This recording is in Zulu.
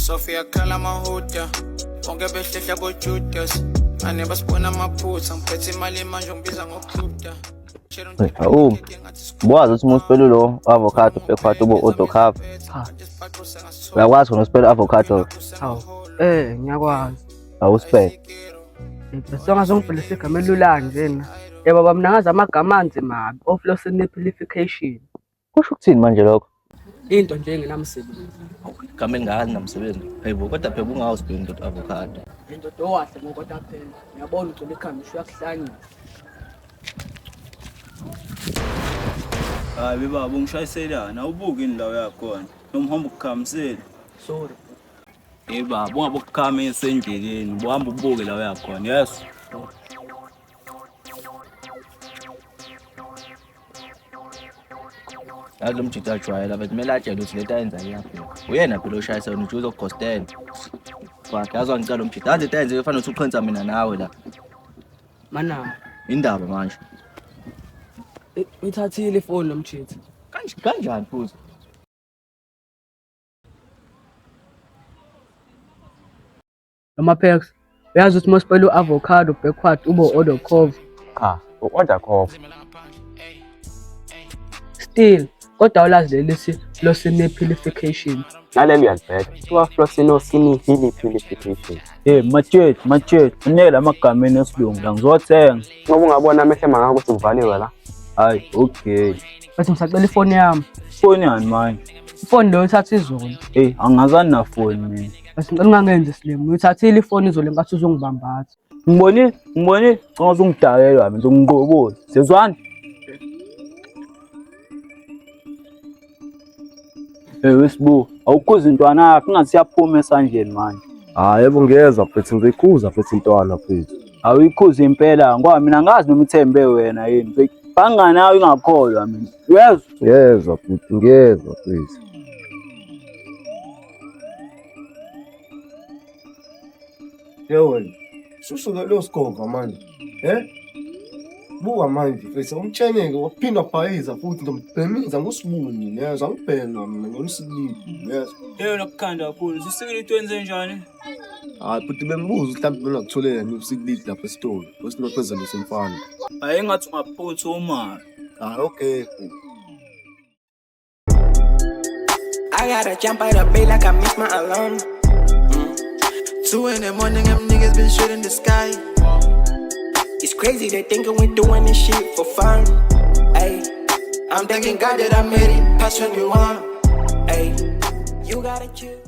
Sofia khala mahuda bonke behlehla bojudas ane basibona amaphutha ngiphethe imali manje ngibiza ngokhuda. Hawu, buwazi ukuthi uspela lo avocado bhekwathi ube autocave. Uyakwazi khona uspela avocado? Hawu, ngiyakwazi. Awuspele. Besonga zongibhalisa igama elula njena. Yebo baba mnangaza amagama anzima of loss amplification. Kusho ukuthini manje lokho? Into nje engenamsebenzi. Igama elingakazi namsebenzi. Hayibo, kodwa phela ungawusibheki into avocado. Into owahle ngokodwa phela. Ngiyabona ugcwele ikhanda uyakuhlanyisa. Hayi baba ungishayiselana awubuki indawo yakhona noma uhamba ukukhamisela. Sorry. Baba ungabokukhama esendleleni buhamba ubuke la yakhona. Yes. Yazi lo mjita ajwayela but kumele atshele ukuthi lento ayenza iyafika. Uyena phela oshayisa wena ujuza ukugostela. Fuck, yazi wangicela lo mjita. Yazi into ayenze efana ukuthi uqhenza mina nawe la. Mana, Indaba manje. ithathile ifoni nomchithi. Kanjani futhi? Noma Pex, uyazi ukuthi mosipela uavocado backward ube odocove. Cha, u-order coffee. Still, kodwa ulazi lelisi loss amplification. Naleli uyalibheka kuthiwa flossinociniphilification. Machete unela amagama esilungu la ngizothenga. Ngoba ungabona amehlo mangaka ukuthi uvaliwe la. Hayi okay. Bathi ngisacela ifoni yami. Phone yani manje. Ifoni lo ithatha izolo. Angazani na phone mina. Bese ngicela ungangenzi slim. Uyithathile ifoni izolo ngathi uzongibambatha. Ngibone ngathi ungidakela mina ngizongiqoboza. Sezwana? Wesibu, awukhuza intwana yakho ngathi siyaphuma esandleni manje. Yebo ngiyezwa mfethu ngikhuza futhi intwana mfethu. Awuyikhuza impela ngoba mina ngazi noma ithembe wena yini. Bangani nawe ingakholwa mina. Yezwa futhi ngiyezwa mfethu. Wena, susuke lo skova manje. Buka manje mfethu umtsheneke waphinda phayiza futhi ndombhemiza ngosibuni yezwa ngibhena mina ngomsibili yezwa. Yena kukhanda kakhulu. Sisikile into enze njani? Futhi bembuza mhlawumbe mina ngitholele nobsikilidi lapha esitolo. Wesinophezela semfana. Engathi ungaphutha uma. Okay. I gotta jump out of bed like I miss my alarm. 2 in the morning, them niggas been shooting the sky. It's crazy, they thinking we doing this shit for fun. Ay, I'm thanking God that I made it past 21. Ay, you gotta choose.